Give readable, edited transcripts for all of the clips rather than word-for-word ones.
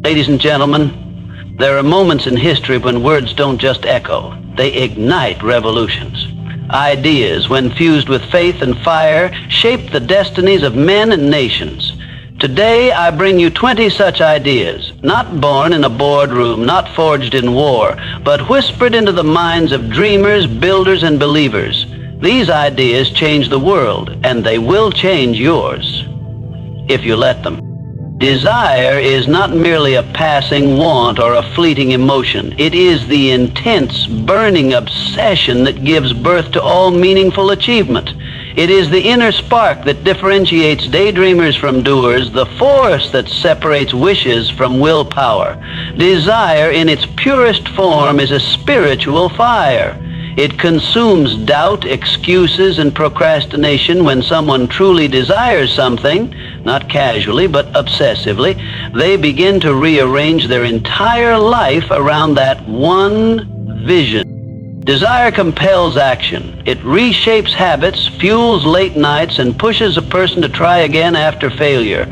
Ladies and gentlemen, there are moments in history when words don't just echo, they ignite revolutions. Ideas, when fused with faith and fire, shape the destinies of men and nations. Today, I bring you 20 such ideas, not born in a boardroom, not forged in war, but whispered into the minds of dreamers, builders, and believers. These ideas change the world, and they will change yours, if you let them. Desire is not merely a passing want or a fleeting emotion. It is the intense, burning obsession that gives birth to all meaningful achievement. It is the inner spark that differentiates daydreamers from doers, the force that separates wishes from willpower. Desire in its purest form is a spiritual fire. It consumes doubt, excuses, and procrastination. When someone truly desires something, not casually but obsessively, they begin to rearrange their entire life around that one vision. Desire compels action. It reshapes habits, fuels late nights, and pushes a person to try again after failure.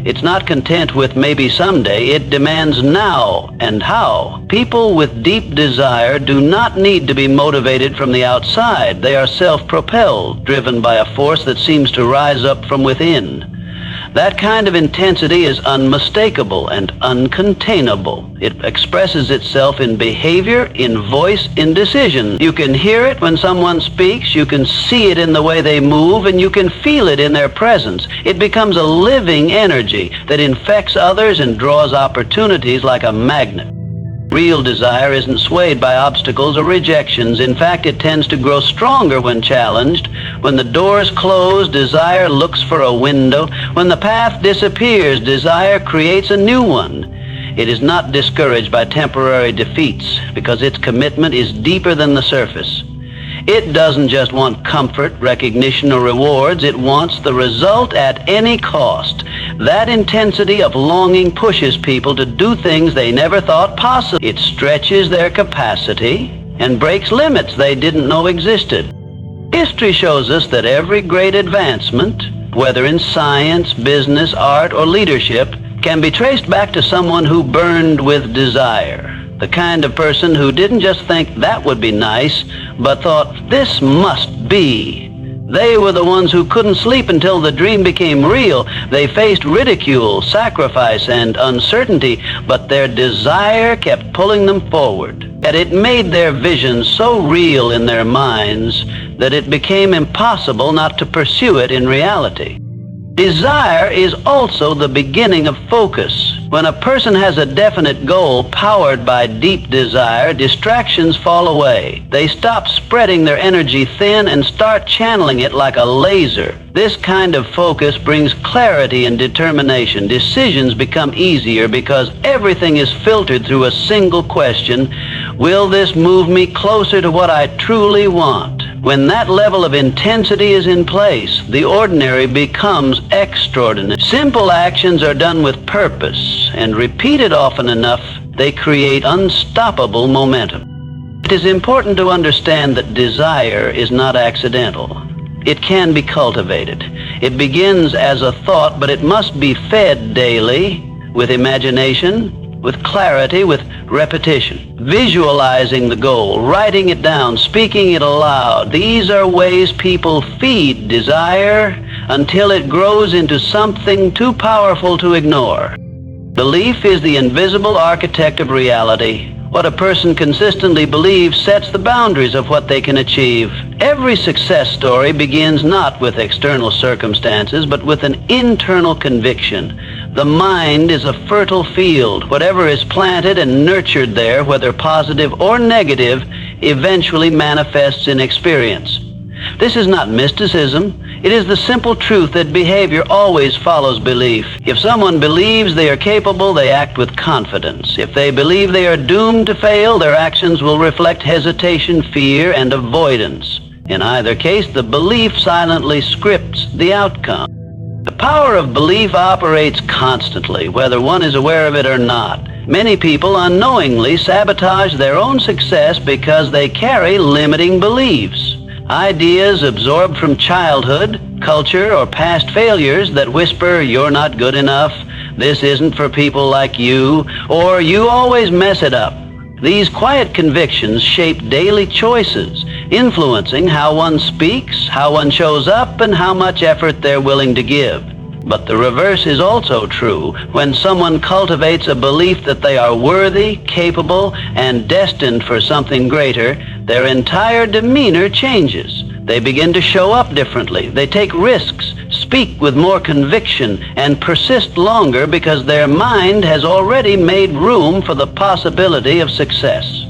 It's not content with maybe someday. It demands now and how. People with deep desire do not need to be motivated from the outside. They are self-propelled, driven by a force that seems to rise up from within. That kind of intensity is unmistakable and uncontainable. It expresses itself in behavior, in voice, in decision. You can hear it when someone speaks, you can see it in the way they move, and you can feel it in their presence. It becomes a living energy that infects others and draws opportunities like a magnet. Real desire isn't swayed by obstacles or rejections. In fact, it tends to grow stronger when challenged. When the doors close, desire looks for a window. When the path disappears, desire creates a new one. It is not discouraged by temporary defeats because its commitment is deeper than the surface. It doesn't just want comfort, recognition, or rewards. It wants the result at any cost. That intensity of longing pushes people to do things they never thought possible. It stretches their capacity and breaks limits they didn't know existed. History shows us that every great advancement, whether in science, business, art, or leadership, can be traced back to someone who burned with desire. The kind of person who didn't just think that would be nice, but thought this must be. They were the ones who couldn't sleep until the dream became real. They faced ridicule, sacrifice, and uncertainty, but their desire kept pulling them forward. And it made their vision so real in their minds that it became impossible not to pursue it in reality. Desire is also the beginning of focus. When a person has a definite goal powered by deep desire, distractions fall away. They stop spreading their energy thin and start channeling it like a laser. This kind of focus brings clarity and determination. Decisions become easier because everything is filtered through a single question: will this move me closer to what I truly want? When that level of intensity is in place, the ordinary becomes extraordinary. Simple actions are done with purpose, and repeated often enough, they create unstoppable momentum. It is important to understand that desire is not accidental. It can be cultivated. It begins as a thought, but it must be fed daily with imagination, with clarity, with repetition. Visualizing the goal, writing it down, speaking it aloud. These are ways people feed desire until it grows into something too powerful to ignore. Belief is the invisible architect of reality. What a person consistently believes sets the boundaries of what they can achieve. Every success story begins not with external circumstances, but with an internal conviction. The mind is a fertile field. Whatever is planted and nurtured there, whether positive or negative, eventually manifests in experience. This is not mysticism. It is the simple truth that behavior always follows belief. If someone believes they are capable, they act with confidence. If they believe they are doomed to fail, their actions will reflect hesitation, fear, and avoidance. In either case, the belief silently scripts the outcome. The power of belief operates constantly, whether one is aware of it or not. Many people unknowingly sabotage their own success because they carry limiting beliefs. Ideas absorbed from childhood, culture, or past failures that whisper, "You're not good enough." This isn't for people like you, or you always mess it up. These quiet convictions shape daily choices, influencing how one speaks, how one shows up, and how much effort they're willing to give. But the reverse is also true. When someone cultivates a belief that they are worthy, capable, and destined for something greater, their entire demeanor changes. They begin to show up differently. They take risks, speak with more conviction, and persist longer because their mind has already made room for the possibility of success.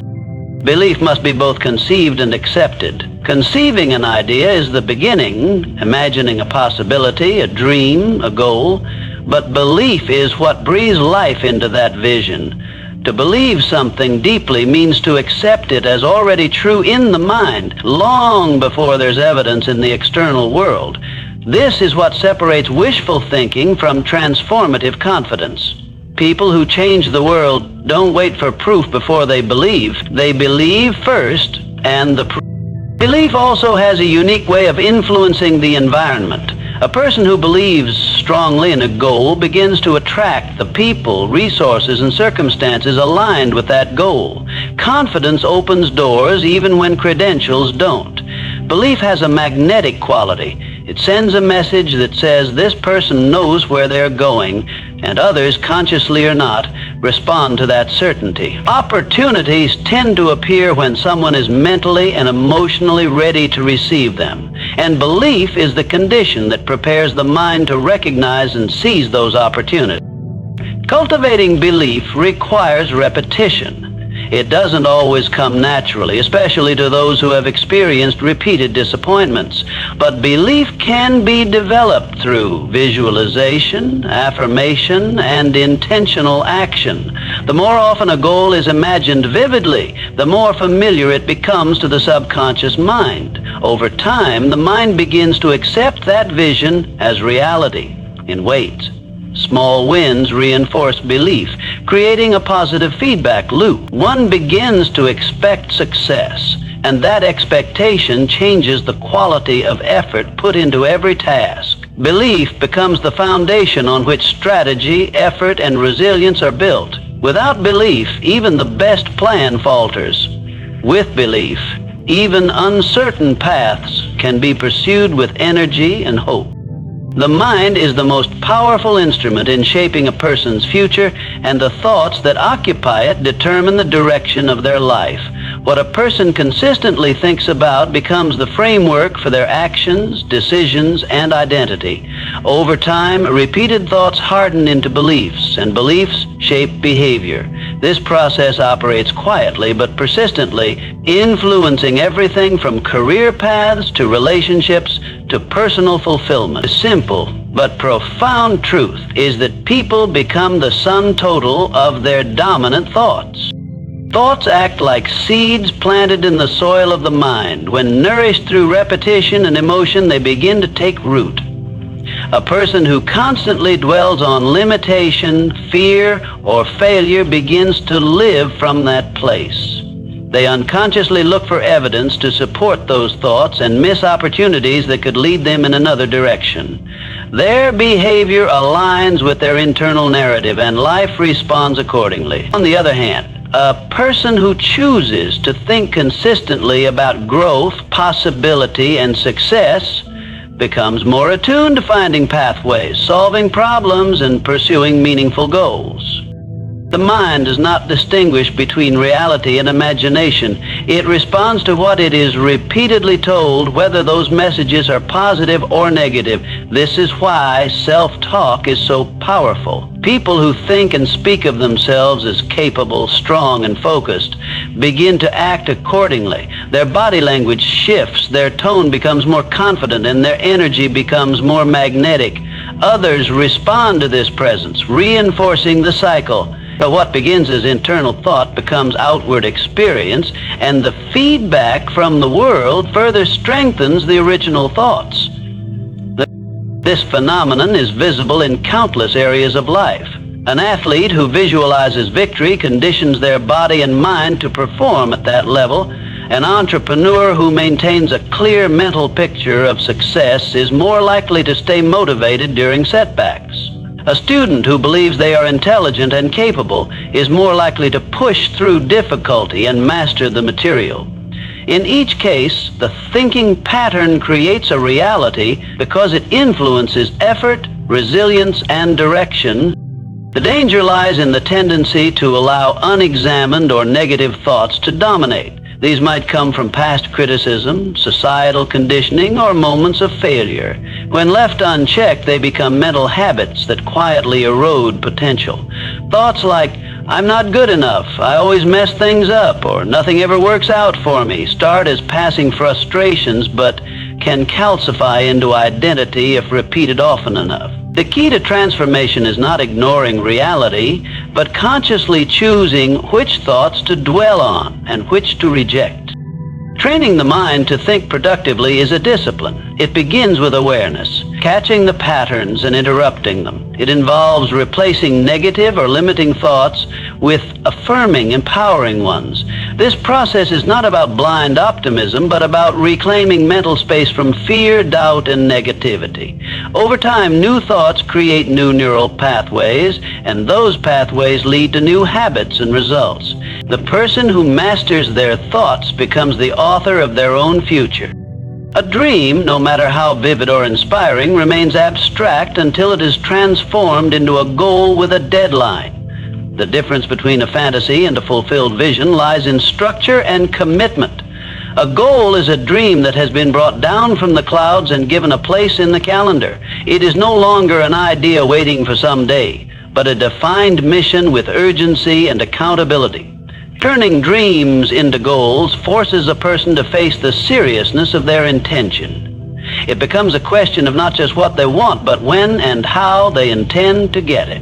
Belief must be both conceived and accepted. Conceiving an idea is the beginning, imagining a possibility, a dream, a goal, but belief is what breathes life into that vision. To believe something deeply means to accept it as already true in the mind, long before there's evidence in the external world. This is what separates wishful thinking from transformative confidence. People who change the world don't wait for proof before they believe. They believe first, and the proof. Belief also has a unique way of influencing the environment. A person who believes strongly in a goal begins to attract the people, resources, and circumstances aligned with that goal. Confidence opens doors even when credentials don't. Belief has a magnetic quality. It sends a message that says this person knows where they're going, and others, consciously or not, respond to that certainty. Opportunities tend to appear when someone is mentally and emotionally ready to receive them, and belief is the condition that prepares the mind to recognize and seize those opportunities. Cultivating belief requires repetition. It doesn't always come naturally, especially to those who have experienced repeated disappointments. But belief can be developed through visualization, affirmation, and intentional action. The more often a goal is imagined vividly, the more familiar it becomes to the subconscious mind. Over time, the mind begins to accept that vision as reality in waves. Small wins reinforce belief, creating a positive feedback loop. One begins to expect success, and that expectation changes the quality of effort put into every task. Belief becomes the foundation on which strategy, effort, and resilience are built. Without belief, even the best plan falters. With belief, even uncertain paths can be pursued with energy and hope. The mind is the most powerful instrument in shaping a person's future, and the thoughts that occupy it determine the direction of their life. What a person consistently thinks about becomes the framework for their actions, decisions, and identity. Over time, repeated thoughts harden into beliefs, and beliefs shape behavior. This process operates quietly but persistently, influencing everything from career paths to relationships to personal fulfillment. The simple but profound truth is that people become the sum total of their dominant thoughts. Thoughts act like seeds planted in the soil of the mind. When nourished through repetition and emotion, they begin to take root. A person who constantly dwells on limitation, fear, or failure begins to live from that place. They unconsciously look for evidence to support those thoughts and miss opportunities that could lead them in another direction. Their behavior aligns with their internal narrative, and life responds accordingly. On the other hand, a person who chooses to think consistently about growth, possibility, and success becomes more attuned to finding pathways, solving problems, and pursuing meaningful goals. The mind does not distinguish between reality and imagination. It responds to what it is repeatedly told, whether those messages are positive or negative. This is why self-talk is so powerful. People who think and speak of themselves as capable, strong, and focused begin to act accordingly. Their body language shifts, their tone becomes more confident, and their energy becomes more magnetic. Others respond to this presence, reinforcing the cycle. But what begins as internal thought becomes outward experience, and the feedback from the world further strengthens the original thoughts. This phenomenon is visible in countless areas of life. An athlete who visualizes victory conditions their body and mind to perform at that level. An entrepreneur who maintains a clear mental picture of success is more likely to stay motivated during setbacks. A student who believes they are intelligent and capable is more likely to push through difficulty and master the material. In each case, the thinking pattern creates a reality because it influences effort, resilience, and direction. The danger lies in the tendency to allow unexamined or negative thoughts to dominate. These might come from past criticism, societal conditioning, or moments of failure. When left unchecked, they become mental habits that quietly erode potential. Thoughts like, "I'm not good enough, I always mess things up," or "nothing ever works out for me," start as passing frustrations but can calcify into identity if repeated often enough. The key to transformation is not ignoring reality, but consciously choosing which thoughts to dwell on and which to reject. Training the mind to think productively is a discipline. It begins with awareness, catching the patterns and interrupting them. It involves replacing negative or limiting thoughts with affirming, empowering ones. This process is not about blind optimism, but about reclaiming mental space from fear, doubt, and negativity. Over time, new thoughts create new neural pathways, and those pathways lead to new habits and results. The person who masters their thoughts becomes the author of their own future. A dream, no matter how vivid or inspiring, remains abstract until it is transformed into a goal with a deadline. The difference between a fantasy and a fulfilled vision lies in structure and commitment. A goal is a dream that has been brought down from the clouds and given a place in the calendar. It is no longer an idea waiting for some day, but a defined mission with urgency and accountability. Turning dreams into goals forces a person to face the seriousness of their intention. It becomes a question of not just what they want, but when and how they intend to get it.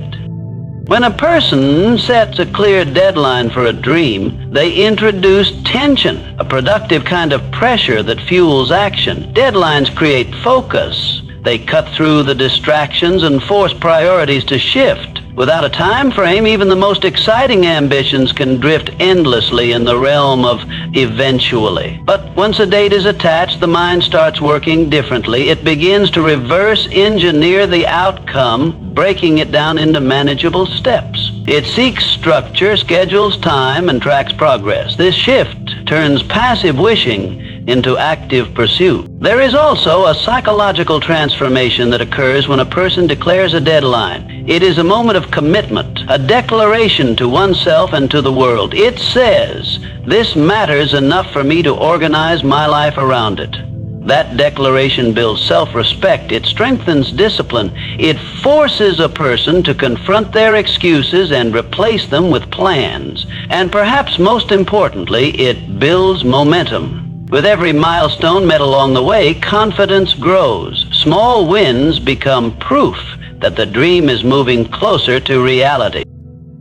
When a person sets a clear deadline for a dream, they introduce tension, a productive kind of pressure that fuels action. Deadlines create focus. They cut through the distractions and force priorities to shift. Without a time frame, even the most exciting ambitions can drift endlessly in the realm of eventually. But once a date is attached, the mind starts working differently. It begins to reverse engineer the outcome, breaking it down into manageable steps. It seeks structure, schedules time, and tracks progress. This shift turns passive wishing into active pursuit. There is also a psychological transformation that occurs when a person declares a deadline. It is a moment of commitment, a declaration to oneself and to the world. It says, "This matters enough for me to organize my life around it." That declaration builds self-respect. It strengthens discipline. It forces a person to confront their excuses and replace them with plans. And perhaps most importantly, it builds momentum. With every milestone met along the way, confidence grows. Small wins become proof that the dream is moving closer to reality.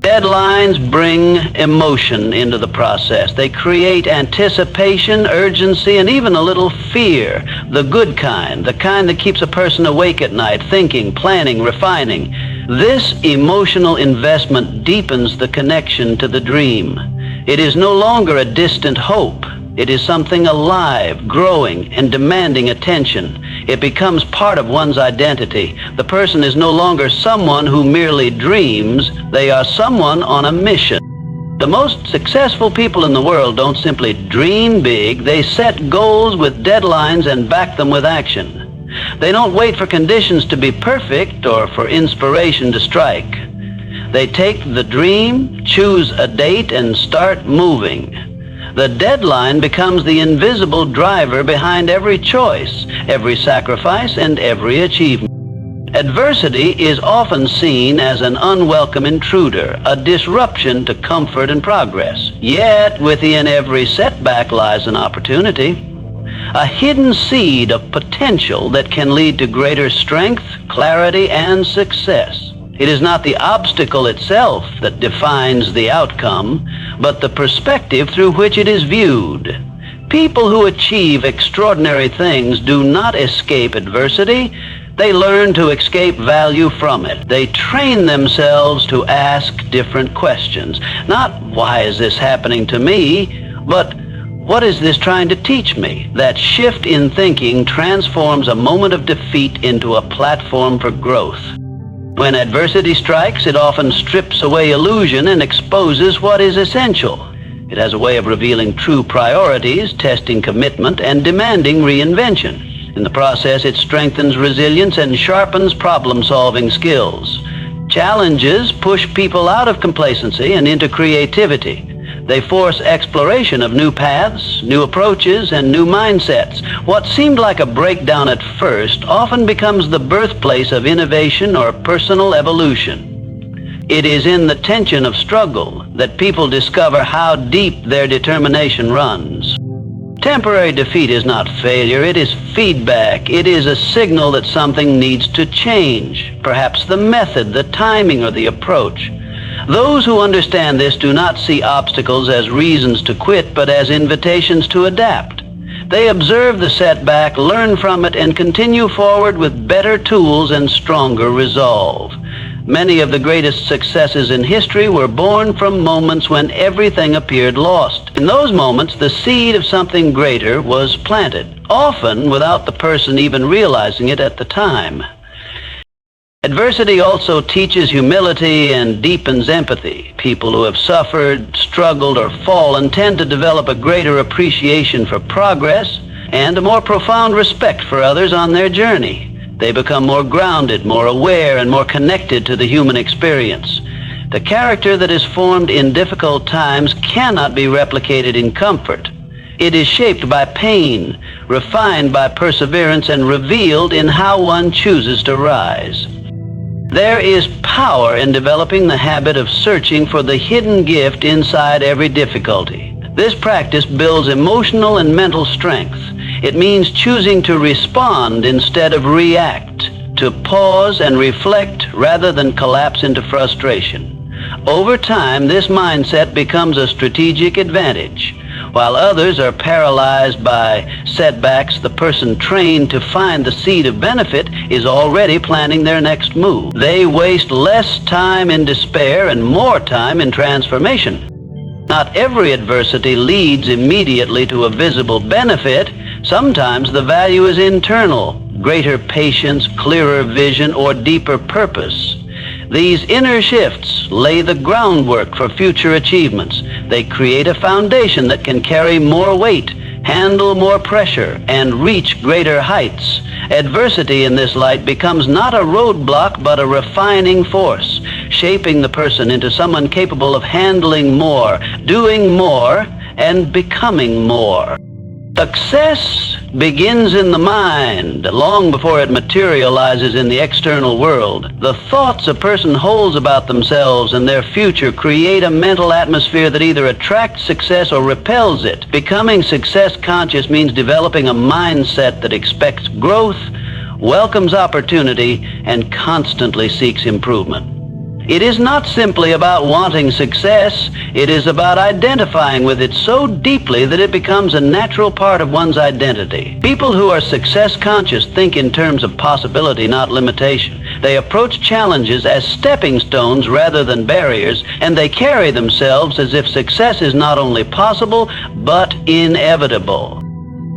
Deadlines bring emotion into the process. They create anticipation, urgency, and even a little fear. The good kind, the kind that keeps a person awake at night, thinking, planning, refining. This emotional investment deepens the connection to the dream. It is no longer a distant hope. It is something alive, growing, and demanding attention. It becomes part of one's identity. The person is no longer someone who merely dreams. They are someone on a mission. The most successful people in the world don't simply dream big. They set goals with deadlines and back them with action. They don't wait for conditions to be perfect or for inspiration to strike. They take the dream, choose a date, and start moving. The deadline becomes the invisible driver behind every choice, every sacrifice, and every achievement. Adversity is often seen as an unwelcome intruder, a disruption to comfort and progress. Yet, within every setback lies an opportunity, a hidden seed of potential that can lead to greater strength, clarity, and success. It is not the obstacle itself that defines the outcome, but the perspective through which it is viewed. People who achieve extraordinary things do not escape adversity. They learn to escape value from it. They train themselves to ask different questions. Not, "Why is this happening to me?" but "What is this trying to teach me?" That shift in thinking transforms a moment of defeat into a platform for growth. When adversity strikes, it often strips away illusion and exposes what is essential. It has a way of revealing true priorities, testing commitment, and demanding reinvention. In the process, it strengthens resilience and sharpens problem-solving skills. Challenges push people out of complacency and into creativity. They force exploration of new paths, new approaches, and new mindsets. What seemed like a breakdown at first often becomes the birthplace of innovation or personal evolution. It is in the tension of struggle that people discover how deep their determination runs. Temporary defeat is not failure, it is feedback. It is a signal that something needs to change, perhaps the method, the timing, or the approach. Those who understand this do not see obstacles as reasons to quit, but as invitations to adapt. They observe the setback, learn from it, and continue forward with better tools and stronger resolve. Many of the greatest successes in history were born from moments when everything appeared lost. In those moments, the seed of something greater was planted, often without the person even realizing it at the time. Adversity also teaches humility and deepens empathy. People who have suffered, struggled, or fallen tend to develop a greater appreciation for progress and a more profound respect for others on their journey. They become more grounded, more aware, and more connected to the human experience. The character that is formed in difficult times cannot be replicated in comfort. It is shaped by pain, refined by perseverance, and revealed in how one chooses to rise. There is power in developing the habit of searching for the hidden gift inside every difficulty. This practice builds emotional and mental strength. It means choosing to respond instead of react, to pause and reflect rather than collapse into frustration. Over time, this mindset becomes a strategic advantage. While others are paralyzed by setbacks, the person trained to find the seed of benefit is already planning their next move. They waste less time in despair and more time in transformation. Not every adversity leads immediately to a visible benefit. Sometimes the value is internal, greater patience, clearer vision, or deeper purpose. These inner shifts lay the groundwork for future achievements. They create a foundation that can carry more weight, handle more pressure, and reach greater heights. Adversity in this light becomes not a roadblock, but a refining force, shaping the person into someone capable of handling more, doing more, and becoming more. Success begins in the mind, long before it materializes in the external world. The thoughts a person holds about themselves and their future create a mental atmosphere that either attracts success or repels it. Becoming success conscious means developing a mindset that expects growth, welcomes opportunity, and constantly seeks improvement. It is not simply about wanting success. It is about identifying with it so deeply that it becomes a natural part of one's identity. People who are success conscious think in terms of possibility, not limitation. They approach challenges as stepping stones rather than barriers, and they carry themselves as if success is not only possible, but inevitable.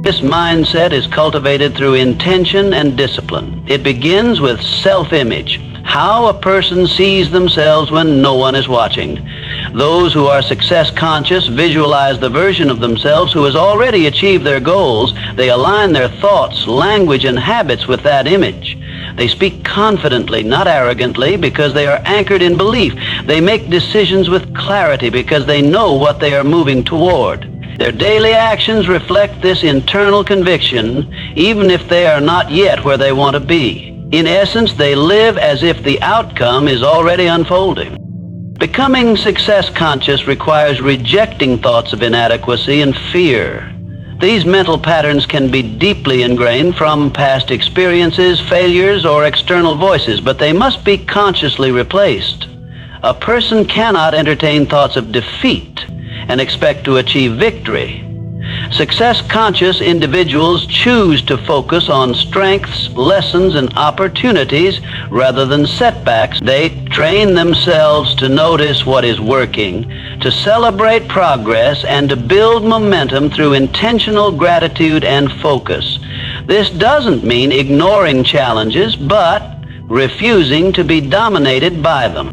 This mindset is cultivated through intention and discipline. It begins with self-image, how a person sees themselves when no one is watching. Those who are success conscious visualize the version of themselves who has already achieved their goals. They align their thoughts, language, and habits with that image. They speak confidently, not arrogantly, because they are anchored in belief. They make decisions with clarity because they know what they are moving toward. Their daily actions reflect this internal conviction, even if they are not yet where they want to be. In essence, they live as if the outcome is already unfolding. Becoming success conscious requires rejecting thoughts of inadequacy and fear. These mental patterns can be deeply ingrained from past experiences, failures, or external voices, but they must be consciously replaced. A person cannot entertain thoughts of defeat and expect to achieve victory. Success-conscious individuals choose to focus on strengths, lessons, and opportunities rather than setbacks. They train themselves to notice what is working, to celebrate progress, and to build momentum through intentional gratitude and focus. This doesn't mean ignoring challenges, but refusing to be dominated by them.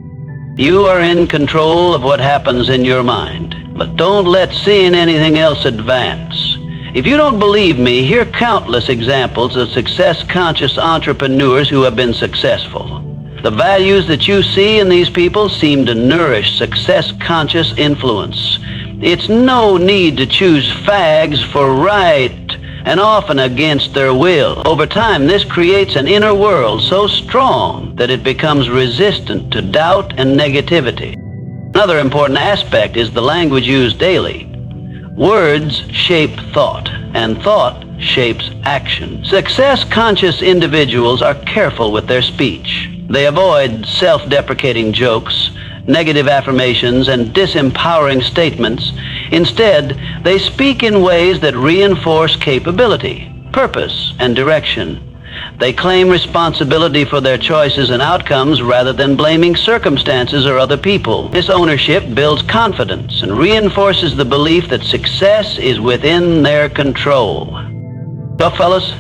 You are in control of what happens in your mind, but don't let seeing anything else advance. If you don't believe me, here are countless examples of success-conscious entrepreneurs who have been successful. The values that you see in these people seem to nourish success-conscious influence. It's no need to choose fags for right and often against their will. Over time, this creates an inner world so strong that it becomes resistant to doubt and negativity. Another important aspect is the language used daily. Words shape thought, and thought shapes action. Success-conscious individuals are careful with their speech. They avoid self-deprecating jokes, negative affirmations, and disempowering statements. Instead, they speak in ways that reinforce capability, purpose, and direction. They claim responsibility for their choices and outcomes rather than blaming circumstances or other people. This ownership builds confidence and reinforces the belief that success is within their control. Well, fellas,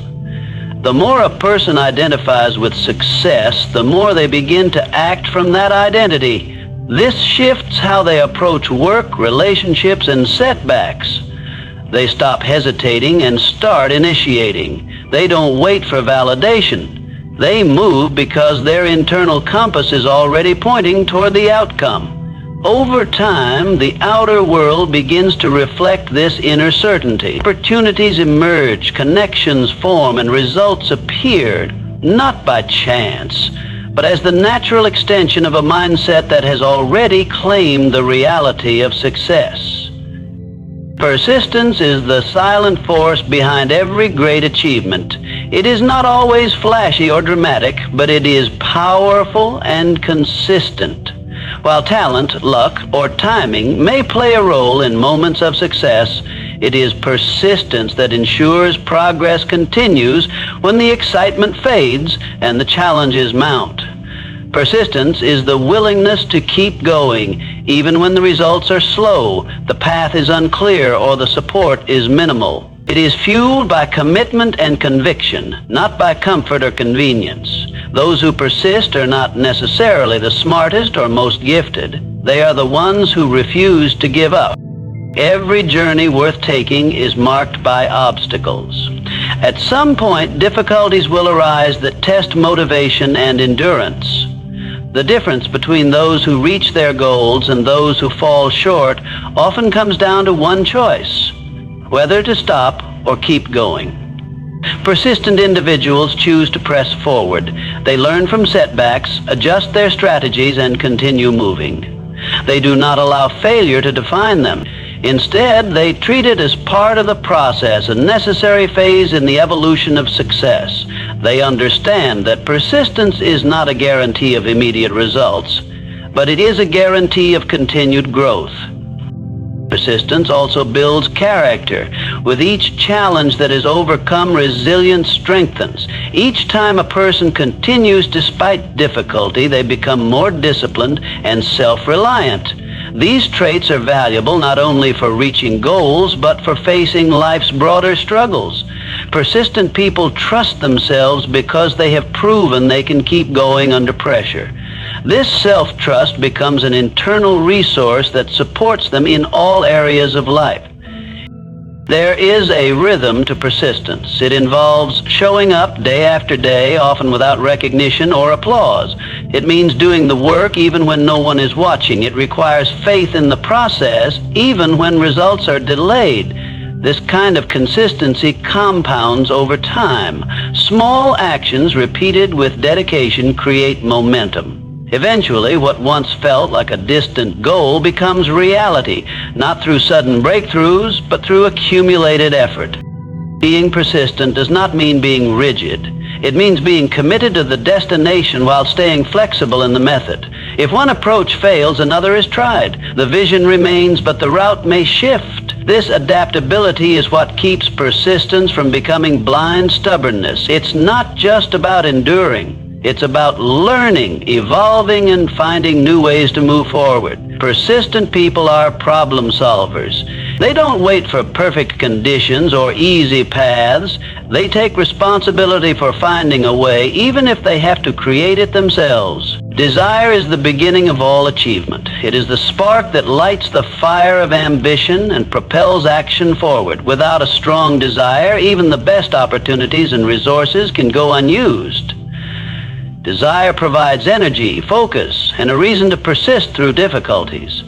the more a person identifies with success, the more they begin to act from that identity. This shifts how they approach work, relationships, and setbacks. They stop hesitating and start initiating. They don't wait for validation. They move because their internal compass is already pointing toward the outcome. Over time, the outer world begins to reflect this inner certainty. Opportunities emerge, connections form, and results appear, not by chance, but as the natural extension of a mindset that has already claimed the reality of success. Persistence is the silent force behind every great achievement. It is not always flashy or dramatic, but it is powerful and consistent. While talent, luck, or timing may play a role in moments of success, it is persistence that ensures progress continues when the excitement fades and the challenges mount. Persistence is the willingness to keep going, even when the results are slow, the path is unclear, or the support is minimal. It is fueled by commitment and conviction, not by comfort or convenience. Those who persist are not necessarily the smartest or most gifted. They are the ones who refuse to give up. Every journey worth taking is marked by obstacles. At some point, difficulties will arise that test motivation and endurance. The difference between those who reach their goals and those who fall short often comes down to one choice: whether to stop or keep going. Persistent individuals choose to press forward. They learn from setbacks, adjust their strategies, and continue moving. They do not allow failure to define them. Instead, they treat it as part of the process, a necessary phase in the evolution of success. They understand that persistence is not a guarantee of immediate results, but it is a guarantee of continued growth. Persistence also builds character. With each challenge that is overcome, resilience strengthens. Each time a person continues despite difficulty, they become more disciplined and self-reliant. These traits are valuable not only for reaching goals, but for facing life's broader struggles. Persistent people trust themselves because they have proven they can keep going under pressure. This self-trust becomes an internal resource that supports them in all areas of life. There is a rhythm to persistence. It involves showing up day after day, often without recognition or applause. It means doing the work even when no one is watching. It requires faith in the process, even when results are delayed. This kind of consistency compounds over time. Small actions repeated with dedication create momentum. Eventually, what once felt like a distant goal becomes reality, not through sudden breakthroughs, but through accumulated effort. Being persistent does not mean being rigid. It means being committed to the destination while staying flexible in the method. If one approach fails, another is tried. The vision remains, but the route may shift. This adaptability is what keeps persistence from becoming blind stubbornness. It's not just about enduring. It's about learning, evolving, and finding new ways to move forward. Persistent people are problem solvers. They don't wait for perfect conditions or easy paths. They take responsibility for finding a way, even if they have to create it themselves. Desire is the beginning of all achievement. It is the spark that lights the fire of ambition and propels action forward. Without a strong desire, even the best opportunities and resources can go unused. Desire provides energy, focus, and a reason to persist through difficulties.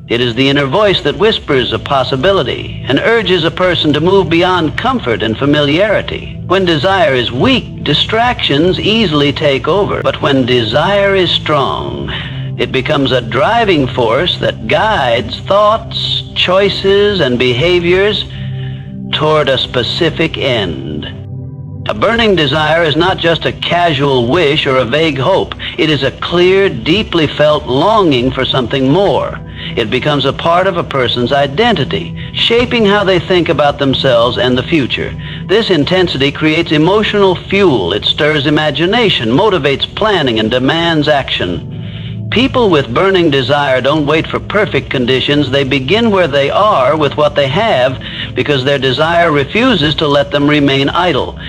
It is the inner voice that whispers a possibility and urges a person to move beyond comfort and familiarity. When desire is weak, distractions easily take over. But when desire is strong, it becomes a driving force that guides thoughts, choices, and behaviors toward a specific end. A burning desire is not just a casual wish or a vague hope. It is a clear, deeply felt longing for something more. It becomes a part of a person's identity, shaping how they think about themselves and the future. This intensity creates emotional fuel. It stirs imagination, motivates planning, and demands action. People with burning desire don't wait for perfect conditions. They begin where they are with what they have because their desire refuses to let them remain idle.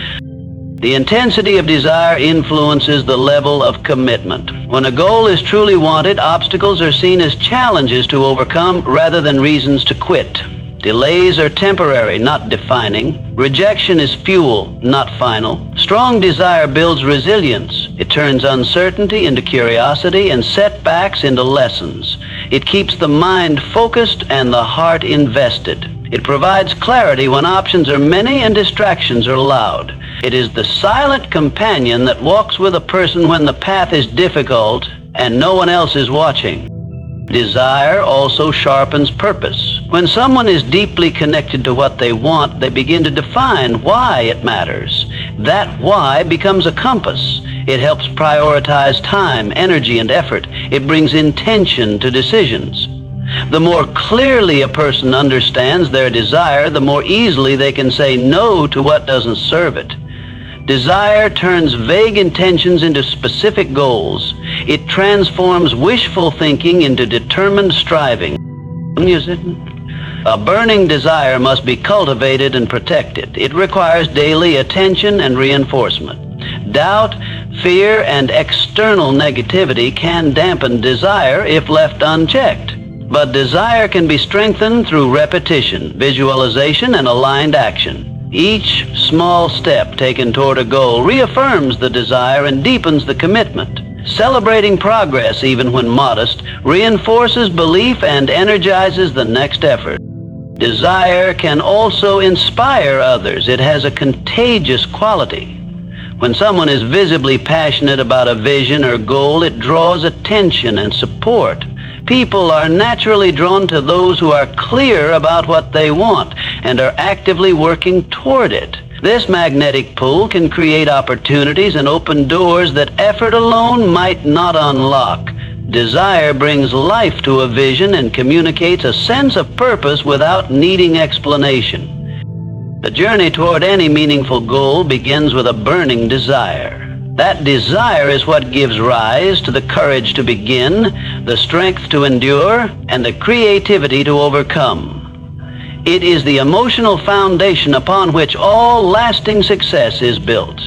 The intensity of desire influences the level of commitment. When a goal is truly wanted, obstacles are seen as challenges to overcome rather than reasons to quit. Delays are temporary, not defining. Rejection is fuel, not final. Strong desire builds resilience. It turns uncertainty into curiosity and setbacks into lessons. It keeps the mind focused and the heart invested. It provides clarity when options are many and distractions are loud. It is the silent companion that walks with a person when the path is difficult and no one else is watching. Desire also sharpens purpose. When someone is deeply connected to what they want, they begin to define why it matters. That why becomes a compass. It helps prioritize time, energy, and effort. It brings intention to decisions. The more clearly a person understands their desire, the more easily they can say no to what doesn't serve it. Desire turns vague intentions into specific goals. It transforms wishful thinking into determined striving. A burning desire must be cultivated and protected. It requires daily attention and reinforcement. Doubt, fear, and external negativity can dampen desire if left unchecked. But desire can be strengthened through repetition, visualization, and aligned action. Each small step taken toward a goal reaffirms the desire and deepens the commitment. Celebrating progress, even when modest, reinforces belief and energizes the next effort. Desire can also inspire others. It has a contagious quality. When someone is visibly passionate about a vision or goal, it draws attention and support. People are naturally drawn to those who are clear about what they want and are actively working toward it. This magnetic pull can create opportunities and open doors that effort alone might not unlock. Desire brings life to a vision and communicates a sense of purpose without needing explanation. The journey toward any meaningful goal begins with a burning desire. That desire is what gives rise to the courage to begin, the strength to endure, and the creativity to overcome. It is the emotional foundation upon which all lasting success is built.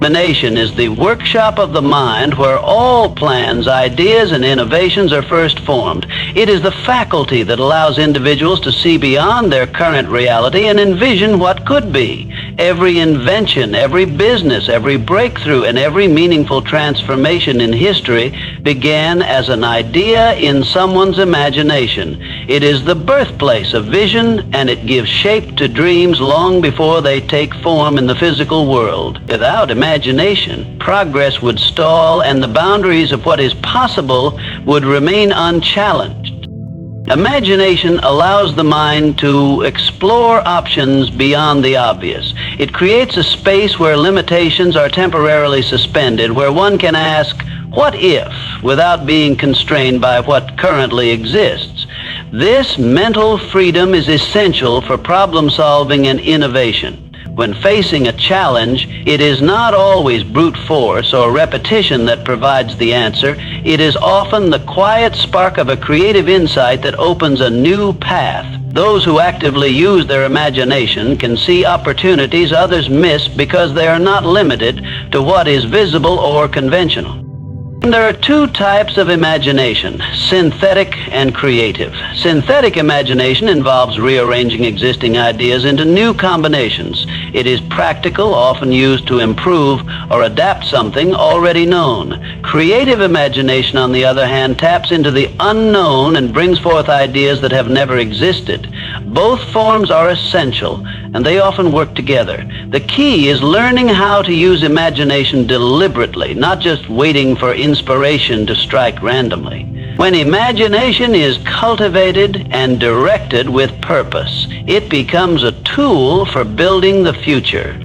Imagination is the workshop of the mind where all plans, ideas, and innovations are first formed. It is the faculty that allows individuals to see beyond their current reality and envision what could be. Every invention, every business, every breakthrough, and every meaningful transformation in history began as an idea in someone's imagination. It is the birthplace of vision, and it gives shape to dreams long before they take form in the physical world. Without imagination, progress would stall and the boundaries of what is possible would remain unchallenged. Imagination allows the mind to explore options beyond the obvious. It creates a space where limitations are temporarily suspended, where one can ask, "What if?" without being constrained by what currently exists. This mental freedom is essential for problem solving and innovation. When facing a challenge, it is not always brute force or repetition that provides the answer. It is often the quiet spark of a creative insight that opens a new path. Those who actively use their imagination can see opportunities others miss because they are not limited to what is visible or conventional. There are two types of imagination, synthetic and creative. Synthetic imagination involves rearranging existing ideas into new combinations. It is practical, often used to improve or adapt something already known. Creative imagination, on the other hand, taps into the unknown and brings forth ideas that have never existed. Both forms are essential, and they often work together. The key is learning how to use imagination deliberately, not just waiting for inspiration to strike randomly. When imagination is cultivated and directed with purpose, it becomes a tool for building the future.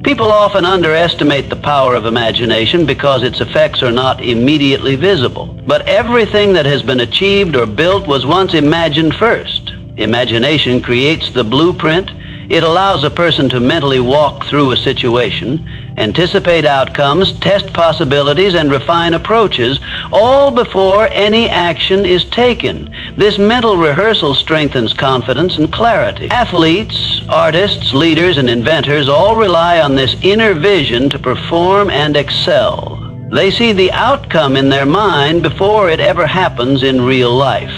People often underestimate the power of imagination because its effects are not immediately visible. But everything that has been achieved or built was once imagined first. Imagination creates the blueprint. It allows a person to mentally walk through a situation, anticipate outcomes, test possibilities, and refine approaches, all before any action is taken. This mental rehearsal strengthens confidence and clarity. Athletes, artists, leaders, and inventors all rely on this inner vision to perform and excel. They see the outcome in their mind before it ever happens in real life.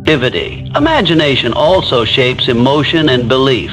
Imagination also shapes emotion and belief.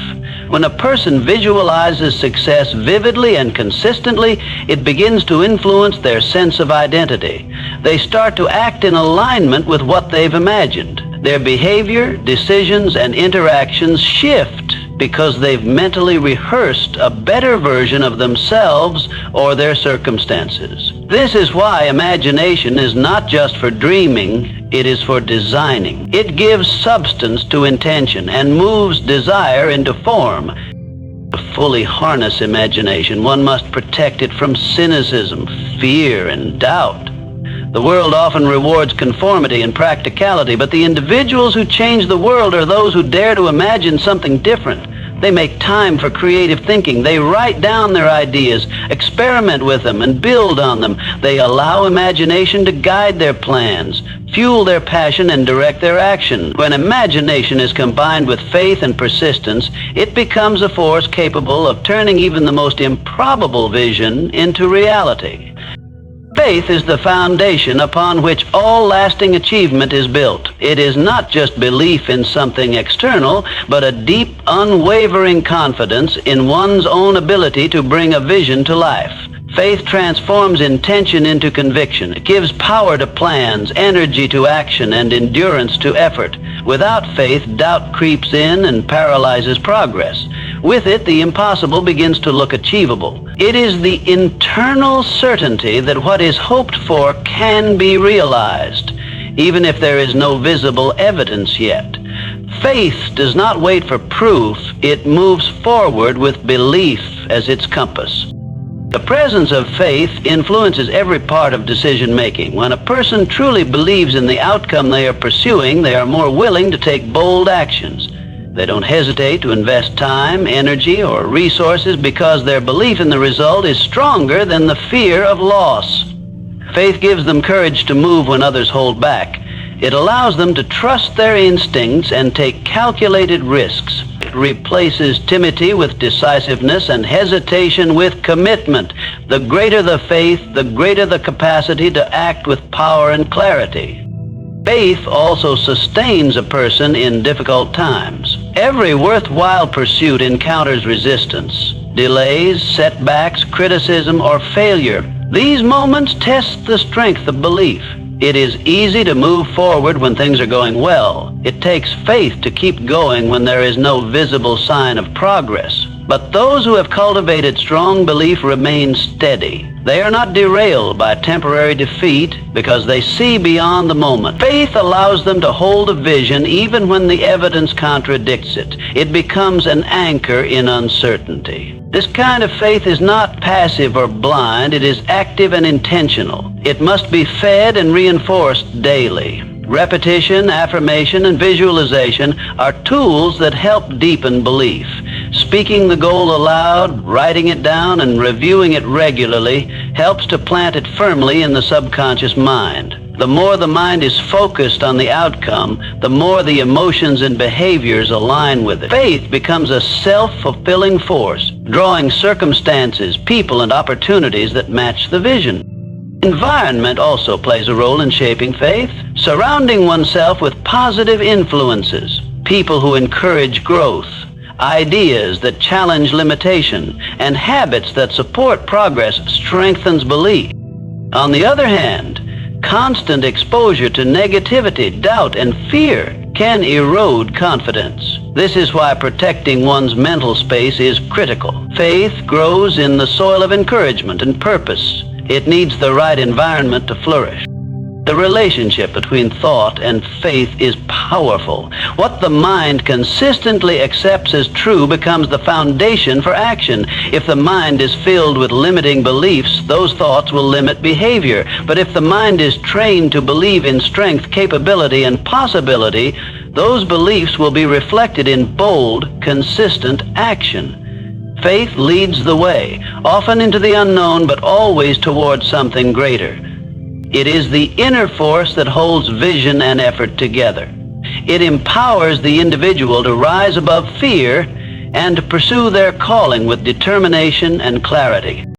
When a person visualizes success vividly and consistently, it begins to influence their sense of identity. They start to act in alignment with what they've imagined. Their behavior, decisions, and interactions shift because they've mentally rehearsed a better version of themselves or their circumstances. This is why imagination is not just for dreaming, it is for designing. It gives substance to intention and moves desire into form. To fully harness imagination, one must protect it from cynicism, fear, and doubt. The world often rewards conformity and practicality, but the individuals who change the world are those who dare to imagine something different. They make time for creative thinking. They write down their ideas, experiment with them, and build on them. They allow imagination to guide their plans, fuel their passion, and direct their action. When imagination is combined with faith and persistence, it becomes a force capable of turning even the most improbable vision into reality. Faith is the foundation upon which all lasting achievement is built. It is not just belief in something external, but a deep, unwavering confidence in one's own ability to bring a vision to life. Faith transforms intention into conviction. It gives power to plans, energy to action, and endurance to effort. Without faith, doubt creeps in and paralyzes progress. With it, the impossible begins to look achievable. It is the internal certainty that what is hoped for can be realized, even if there is no visible evidence yet. Faith does not wait for proof. It moves forward with belief as its compass. The presence of faith influences every part of decision-making. When a person truly believes in the outcome they are pursuing, they are more willing to take bold actions. They don't hesitate to invest time, energy, or resources because their belief in the result is stronger than the fear of loss. Faith gives them courage to move when others hold back. It allows them to trust their instincts and take calculated risks. It replaces timidity with decisiveness and hesitation with commitment. The greater the faith, the greater the capacity to act with power and clarity. Faith also sustains a person in difficult times. Every worthwhile pursuit encounters resistance, delays, setbacks, criticism, or failure. These moments test the strength of belief. It is easy to move forward when things are going well. It takes faith to keep going when there is no visible sign of progress. But those who have cultivated strong belief remain steady. They are not derailed by temporary defeat because they see beyond the moment. Faith allows them to hold a vision even when the evidence contradicts it. It becomes an anchor in uncertainty. This kind of faith is not passive or blind. It is active and intentional. It must be fed and reinforced daily. Repetition, affirmation, and visualization are tools that help deepen belief. Speaking the goal aloud, writing it down, and reviewing it regularly helps to plant it firmly in the subconscious mind. The more the mind is focused on the outcome, the more the emotions and behaviors align with it. Faith becomes a self-fulfilling force, drawing circumstances, people, and opportunities that match the vision. Environment also plays a role in shaping faith. Surrounding oneself with positive influences, people who encourage growth, ideas that challenge limitation, and habits that support progress strengthens belief. On the other hand, constant exposure to negativity, doubt, and fear can erode confidence. This is why protecting one's mental space is critical. Faith grows in the soil of encouragement and purpose. It needs the right environment to flourish. The relationship between thought and faith is powerful. What the mind consistently accepts as true becomes the foundation for action. If the mind is filled with limiting beliefs, those thoughts will limit behavior. But if the mind is trained to believe in strength, capability, and possibility, those beliefs will be reflected in bold, consistent action. Faith leads the way, often into the unknown, but always towards something greater. It is the inner force that holds vision and effort together. It empowers the individual to rise above fear and to pursue their calling with determination and clarity.